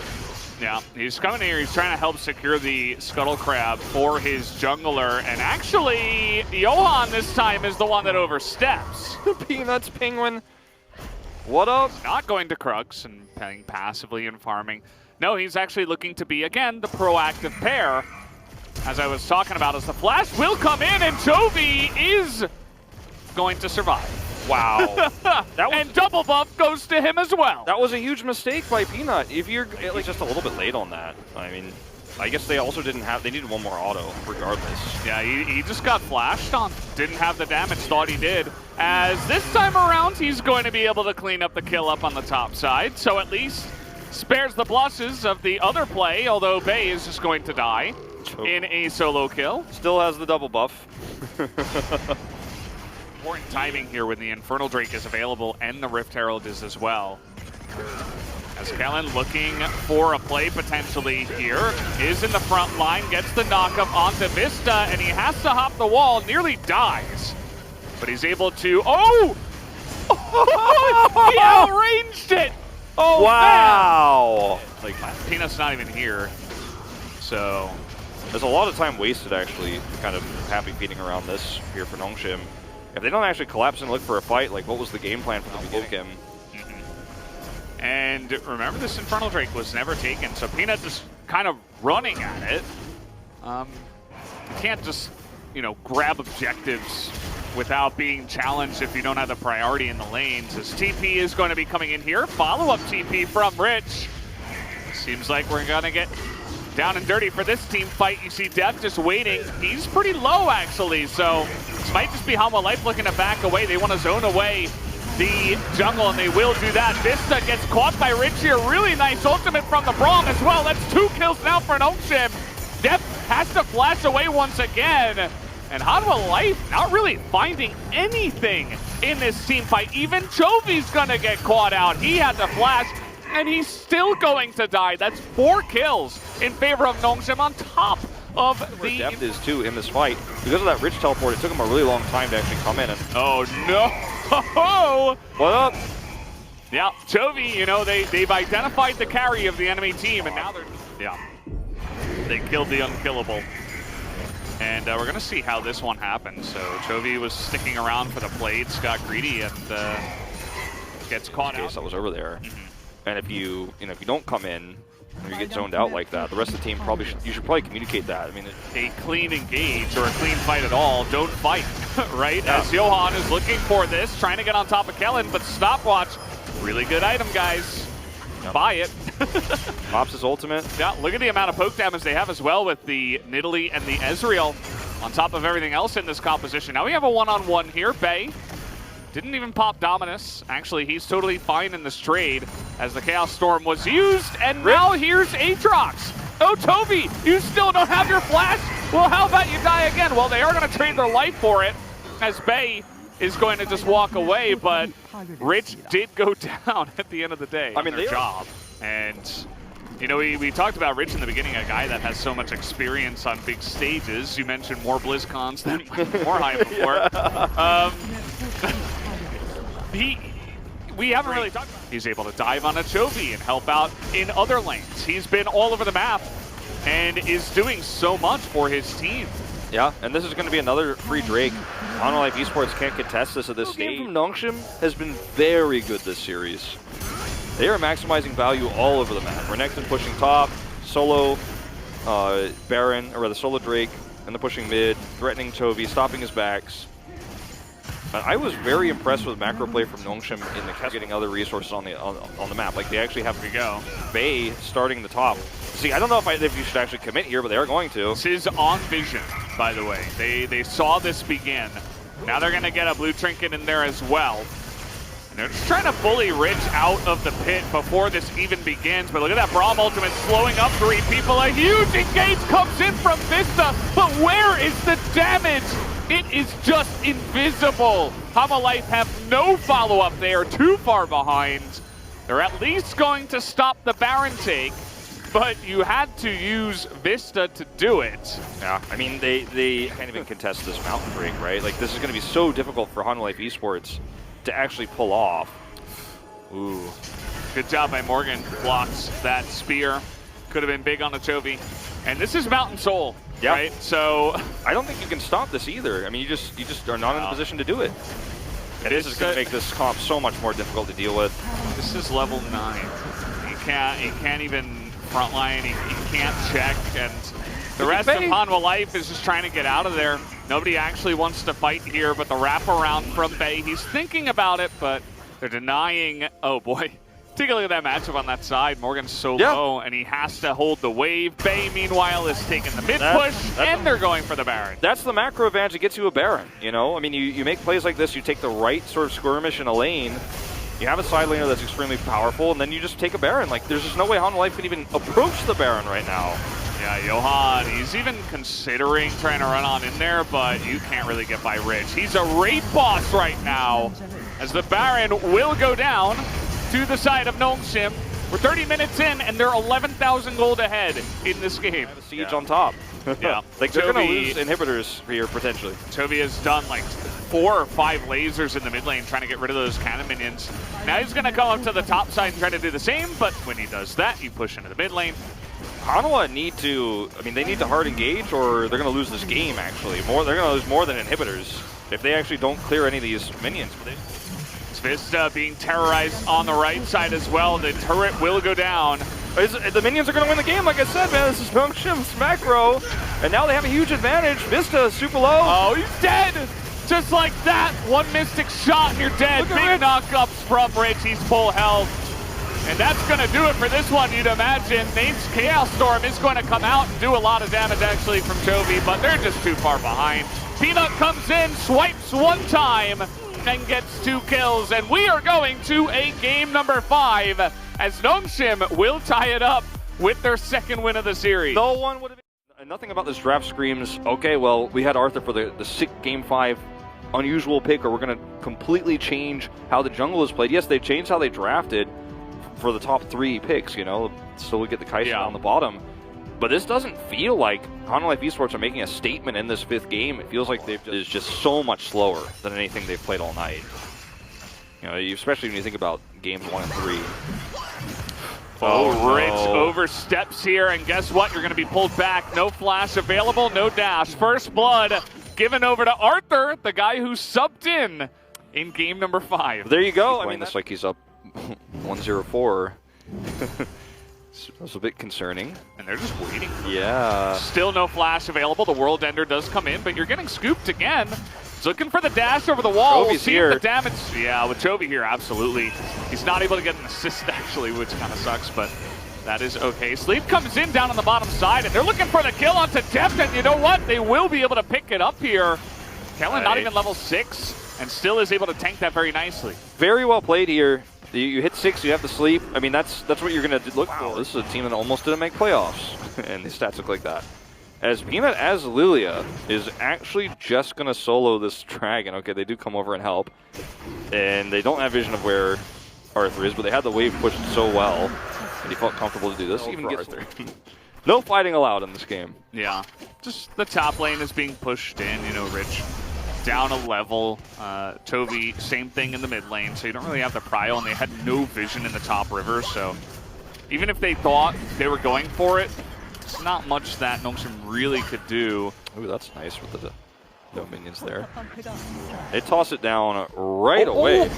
Yeah, he's coming here. He's trying to help secure the Scuttle Crab for his jungler. And actually, Johan this time is the one that oversteps. Peanuts Penguin. What up? Not going to Krugs and playing passively and farming. No, he's actually looking to be, again, the proactive pair. As I was talking about, as the flash will come in, and Chovy is going to survive. Wow. And double buff goes to him as well. That was a huge mistake by Peanut. If you're like just a little bit late on that, I mean, I guess they also didn't have, they needed one more auto regardless. Yeah, he just got flashed on. Didn't have the damage, thought he did. As this time around, he's going to be able to clean up the kill up on the top side. So at least spares the blushes of the other play, although Bay is just going to die in a solo kill. Still has the double buff. Important timing here when the Infernal Drake is available and the Rift Herald is as well. As Kellen looking for a play potentially here, is in the front line, gets the knockup onto Vista, and he has to hop the wall, nearly dies. But he's able to, he outranged it! Oh, wow! Man. Like, Peanut's not even here, so. There's a lot of time wasted actually, kind of happy feeding around this here for Nongshim. If they don't actually collapse and look for a fight, like what was the game plan from the beginning? And remember, this Infernal Drake was never taken, so Peanut is kind of running at it. You can't just, you know, grab objectives without being challenged if you don't have the priority in the lanes. As TP is going to be coming in here. Follow-up TP from Rich. Seems like we're going to get down and dirty for this team fight. You see Death just waiting. He's pretty low, actually, so this might just be Hanwha Life looking to back away. They want to zone away the jungle, and they will do that. Vista gets caught by Rich here. Really nice ultimate from the Braum as well. That's 2 kills now for Nongshim. Death has to flash away once again. And Hanwha Life not really finding anything in this team fight. Even Chovy's gonna get caught out. He had to flash, and he's still going to die. That's 4 kills in favor of Nongshim on top of the... Depth is too in this fight. Because of that Rich teleport, it took him a really long time to actually come in. And oh no! What up? Yeah, Chovy, you know, they've identified the carry of the enemy team, and now they killed the unkillable. And we're going to see how this one happens. So Chovy was sticking around for the plates, got greedy, and gets caught out. That was over there. And if you don't come in, or you get zoned out like that, the rest of the team probably you should probably communicate that. I mean, a clean engage or a clean fight at all, don't fight, right? Yeah. As Johan is looking for this, trying to get on top of Kellen, but stopwatch, really good item, guys. Yep. Buy it. Pops his ultimate. Yeah, look at the amount of poke damage they have as well with the Nidalee and the Ezreal on top of everything else in this composition. Now we have a one-on-one here. Bay didn't even pop Dominus. Actually, he's totally fine in this trade as the Chaos Storm was used, and now here's Aatrox. Oh, Toby, you still don't have your flash? Well, how about you die again? Well, they are going to trade their life for it as Bay is going to just walk away, but Rich did go down at the end of the day. I mean, their job. And, you know, we talked about Rich in the beginning, a guy that has so much experience on big stages. You mentioned more BlizzCons than more hype before. We haven't really talked about. He's able to dive on a Chovy and help out in other lanes. He's been all over the map and is doing so much for his team. Yeah, and this is going to be another free Drake. Hanwha Life Esports can't contest this at this stage. From Nongshim has been very good this series. They are maximizing value all over the map. Renekton pushing top, solo Baron, or rather solo Drake, and the pushing mid, threatening Chovy, stopping his backs. I was very impressed with macro play from Nongshim in the getting other resources on the map. Like they actually have to go. Bay starting the top. See, I don't know if you should actually commit here, but they are going to. This is on vision, by the way. They saw this begin. Now they're going to get a blue trinket in there as well. And they're just trying to bully Rich out of the pit before this even begins. But look at that Braum ultimate slowing up 3 people. A huge engage comes in from Vista, but where is the damage? It is just invisible. Hanwha Life have no follow-up. They are too far behind. They're at least going to stop the Baron take, but you had to use Vista to do it. Yeah, I mean, they can't even contest this mountain break, right? Like, this is going to be so difficult for Hanwha Life Esports to actually pull off. Ooh. Good job by Morgan. Blocks that spear. Could have been big on the Chovy. And this is Mountain Soul. Yeah. Right? So I don't think you can stop this either. I mean, you just are not in a position to do it. And this is going to make this comp so much more difficult to deal with. This is level 9. He can't even frontline, he can't check, and the rest of Hanwha Life is just trying to get out of there. Nobody actually wants to fight here, but the wraparound from Bay, he's thinking about it, but they're denying. Oh boy. Take a look at that matchup on that side. Morgan's so low, and he has to hold the wave. Bay, meanwhile, is taking the mid push, and they're going for the Baron. That's the macro advantage that gets you a Baron, you know? I mean, you make plays like this, you take the right sort of skirmish in a lane, you have a side laner that's extremely powerful, and then you just take a Baron. Like, there's just no way Hanwha Life can even approach the Baron right now. Yeah, Johan, he's even considering trying to run on in there, but you can't really get by Rich. He's a raid boss right now, as the Baron will go down to the side of Nongshim. We're 30 minutes in, and they're 11,000 gold ahead in this game. Have a siege on top. Yeah. Like, they're going to lose inhibitors here, potentially. Toby has done like 4 or 5 lasers in the mid lane trying to get rid of those cannon minions. Now he's going to come up to the top side and try to do the same, but when he does that, you push into the mid lane. Hanwha need to, I mean, they need to hard engage, or they're going to lose this game, actually. They're going to lose more than inhibitors if they actually don't clear any of these minions. Vista being terrorized on the right side as well. The turret will go down. The minions are going to win the game, like I said, man. This is Nongshim's macro, and now they have a huge advantage. Vista super low. Oh, he's dead! Just like that, one mystic shot and you're dead. Big knockups from Rich. He's full health. And that's going to do it for this one, you'd imagine. Nate's Chaos Storm is going to come out and do a lot of damage, actually, from Toby, but they're just too far behind. Peanut comes in, swipes one time, and gets 2 kills. And we are going to a game number 5, as Nongshim will tie it up with their 2nd win of the series. No one would have... Nothing about this draft screams, okay, well, we had Arthur for the sick game 5 unusual pick, or we're going to completely change how the jungle is played. Yes, they changed how they drafted for the top 3 picks, you know, so we get the Kaisen on the bottom. But this doesn't feel like Hanwha Life Esports are making a statement in this 5th game. It feels like they've is just so much slower than anything they've played all night. You know, especially when you think about games 1 and 3. Oh, Rich oversteps here, and guess what? You're going to be pulled back. No flash available, no dash. First blood given over to Arthur, the guy who subbed in game number 5. There you go. I mean, that's like he's up 1-0-4. That's a bit concerning. And they're just waiting. Yeah. Still no flash available. The World Ender does come in, but you're getting scooped again. He's looking for the dash over the wall. Chovy's here. The damage. Yeah, with Chovy here, absolutely. He's not able to get an assist, actually, which kind of sucks, but that is okay. Sleep comes in down on the bottom side, and they're looking for the kill onto Deft, and you know what? They will be able to pick it up here. Kellen not even level 6, and still is able to tank that very nicely. Very well played here. You hit 6, you have to sleep. I mean, that's what you're going to look for. This is a team that almost didn't make playoffs, and the stats look like that. As Peanut as Lilia is actually just going to solo this dragon. Okay, they do come over and help, and they don't have vision of where Arthur is, but they had the wave pushed so well, and he felt comfortable to do this. Even gets Arthur. No fighting allowed in this game. Yeah, just the top lane is being pushed in, you know, Rich. Down a level. Toby, same thing in the mid lane, so you don't really have the prio, and they had no vision in the top river, so even if they thought they were going for it, it's not much that Nongshim really could do. Ooh, that's nice with the no minions there. They toss it down right away.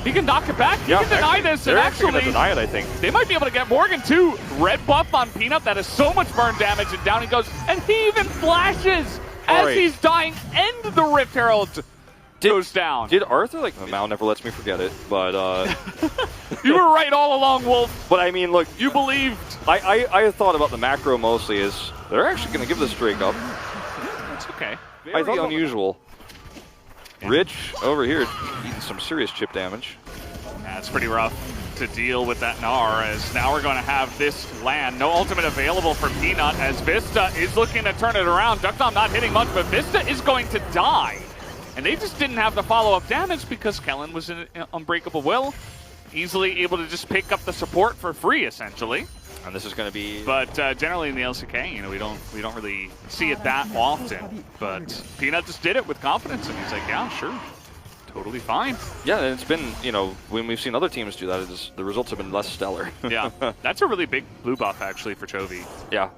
He can knock it back. He can deny this, and actually going to deny it, I think. They might be able to get Morgan too. Red buff on Peanut, that is so much burn damage, and down he goes, and he even flashes as he's dying, and the Rift Herald goes down. Did Arthur, like, Mal never lets me forget it, but you were right all along, Wolf. But I mean, look, you believed. I thought about the macro mostly is they're actually going to give this Drake up. That's okay. Very unusual. Rich over here eating some serious chip damage. Yeah, it's pretty rough to deal with that Gnar, as now we're going to have this land. No ultimate available for Peanut, as Vista is looking to turn it around. Duckdom not hitting much, but Vista is going to die. And they just didn't have the follow-up damage because Kellen was in Unbreakable Will. Easily able to just pick up the support for free, essentially. And this is going to be... But generally in the LCK, you know, we don't really see it that often. But Peanut just did it with confidence, and he's like, yeah, sure. Totally fine. Yeah, and it's been, you know, when we've seen other teams do that, the results have been less stellar. Yeah, that's a really big blue buff, actually, for Chovy. Yeah.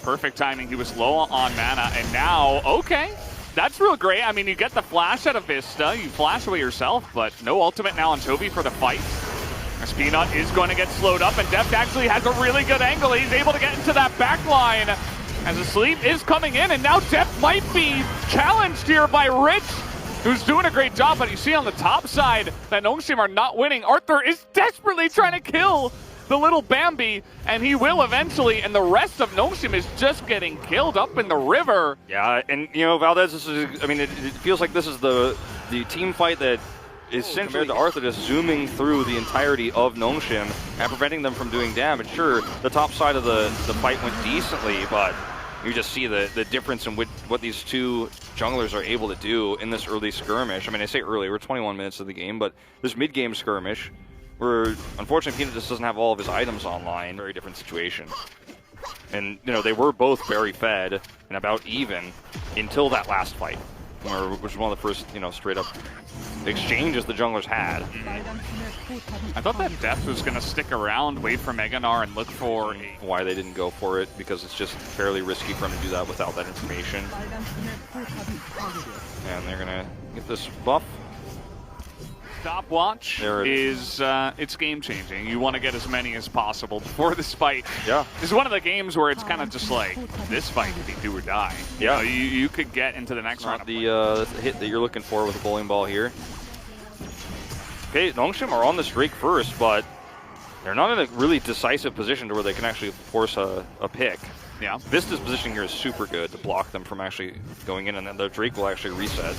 Perfect timing. He was low on mana, and now, okay. That's real great. I mean, you get the flash out of Vista, you flash away yourself, but no ultimate now on Chovy for the fight. As Peanut is going to get slowed up, and Deft actually has a really good angle. He's able to get into that back line as the sleep is coming in, and now Deft might be challenged here by Rich, who's doing a great job, but you see on the top side that Nongshim are not winning. Arthur is desperately trying to kill the little Bambi, and he will eventually, and the rest of Nongshim is just getting killed up in the river. Yeah, and you know, Valdez, this is, I mean, it feels like this is the team fight that is compared to Arthur, just zooming through the entirety of Nongshim and preventing them from doing damage. Sure, the top side of the fight went decently, but you just see the difference in what these two junglers are able to do in this early skirmish. I mean, I say early, we're 21 minutes of the game, but this mid-game skirmish, where unfortunately Peanut just doesn't have all of his items online, very different situation. And, you know, they were both very fed and about even until that last fight, which was one of the first, you know, straight up exchanges the junglers had. I thought that Deft was going to stick around, wait for Meganar, and look for why they didn't go for it, because it's just fairly risky for them to do that without that information. And they're going to get this buff. Stopwatch is it's game changing. You want to get as many as possible before this fight. Yeah. This is one of the games where it's kind of just like, this fight could be do or die. Yeah. You know, you could get into the next round. The hit that you're looking for with a bowling ball here. Okay, Nongshim are on the streak first, but they're not in a really decisive position to where they can actually force a pick. Yeah. Vista's position here is super good to block them from actually going in, and then the Drake will actually reset.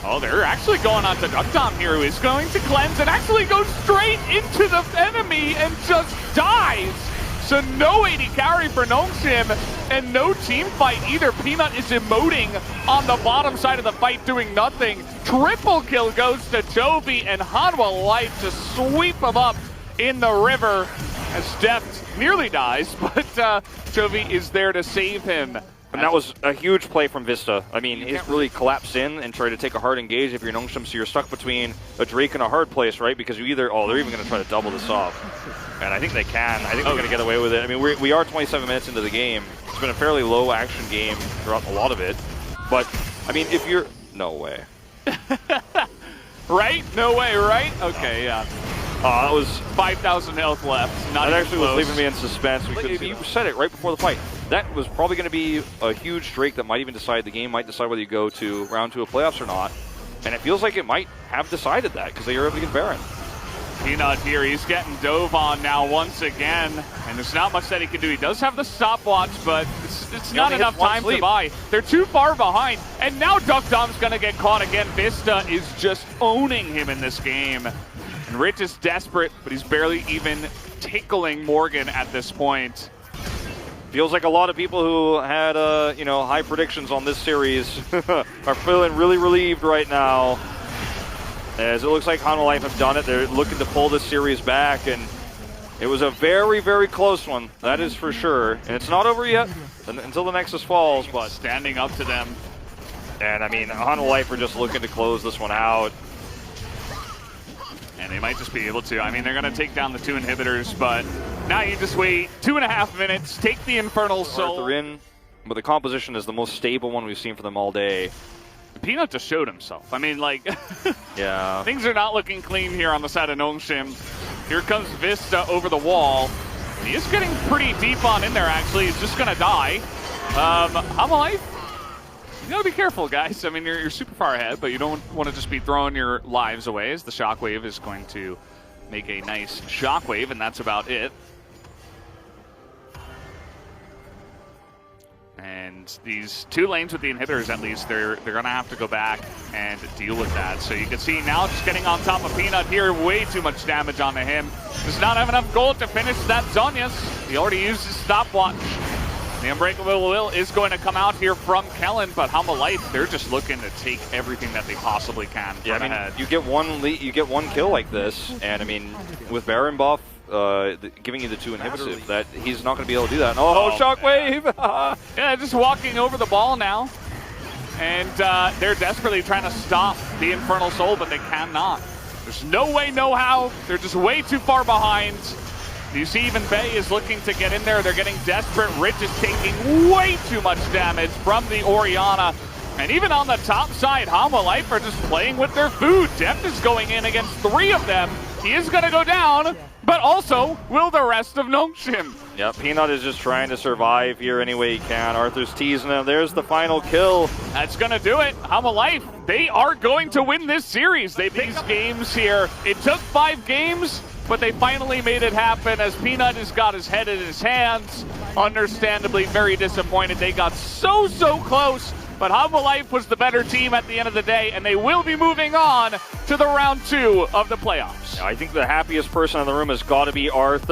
Oh, they're actually going on to Duckdom here, who is going to cleanse and actually goes straight into the enemy and just dies. So no AD carry for Nongshim and no team fight either. Peanut is emoting on the bottom side of the fight, doing nothing. Triple kill goes to Chovy, and Hanwha Light to sweep him up in the river as Deft nearly dies, but Chovy is there to save him. And that was a huge play from Vista. I mean, he's really collapsed in and tried to take a hard engage if you're Nongshim, so you're stuck between a Drake and a hard place, right? Because you either, they're even going to try to double this off. And I think they can. I think they're going to get away with it. I mean, we are 27 minutes into the game. It's been a fairly low action game throughout a lot of it. But, I mean, if you're, no way. Right? No way, right? Okay, yeah. That was 5,000 health left. Not that actually close. was leaving me in suspense. You said it right before the fight. That was probably going to be a huge streak that might even decide the game, might decide whether you go to round 2 of playoffs or not. And it feels like it might have decided that because they were able to get Baron. Peanut here, he's getting dove on now once again, and there's not much that he can do. He does have the stopwatch, but it's not enough time to buy. They're too far behind, and now Duckdom's going to get caught again. Vista is just owning him in this game. And Rich is desperate, but he's barely even tickling Morgan at this point. Feels like a lot of people who had, you know, high predictions on this series are feeling really relieved right now. As it looks like Hanwha Life have done it. They're looking to pull this series back, and it was a very, very close one. That is for sure. And it's not over yet until the Nexus falls, but standing up to them. And I mean, Hanwha Life are just looking to close this one out. And they might just be able to. I mean, they're going to take down the 2 inhibitors, but now you just wait 2.5 minutes, take the Infernal Soul. Arthur in, but the composition is the most stable one we've seen for them all day. Peanut just showed himself. I mean, like, yeah, things are not looking clean here on the side of Nongshim. Here comes Vista over the wall. He is getting pretty deep on in there, actually. He's just going to die. Hanwha Life, you gotta be careful, guys. I mean, you're super far ahead, but you don't want to just be throwing your lives away, as the shockwave is going to make a nice shockwave, and that's about it. And these 2 lanes with the inhibitors, at least, they're going to have to go back and deal with that. So you can see now just getting on top of Peanut here, way too much damage onto him. Does not have enough gold to finish that Zonius. He already used his stopwatch. The Unbreakable Will is going to come out here from Kellen, but Hanwha Life, they're just looking to take everything that they possibly can. Yeah, I mean, you get one kill like this, and I mean, with Baron buff, giving you the 2 inhibitors, that he's not going to be able to do that. Oh, shockwave! Yeah, just walking over the ball now, and they're desperately trying to stop the Infernal Soul, but they cannot. There's no way, no how. They're just way too far behind. You see even Bay is looking to get in there. They're getting desperate. Rich is taking way too much damage from the Orianna. And even on the top side, Hanwha Life are just playing with their food. Depth is going in against 3 of them. He is going to go down, but also will the rest of Nongshim. Yeah, Peanut is just trying to survive here any way he can. Arthur's teasing him. There's the final kill. That's going to do it. Hanwha Life, they are going to win this series. They picked these games here. It took 5 games, but they finally made it happen as Peanut has got his head in his hands. Understandably very disappointed. They got so close, but Hanwha Life was the better team at the end of the day, and they will be moving on to the round 2 of the playoffs. I think the happiest person in the room has got to be Arthur.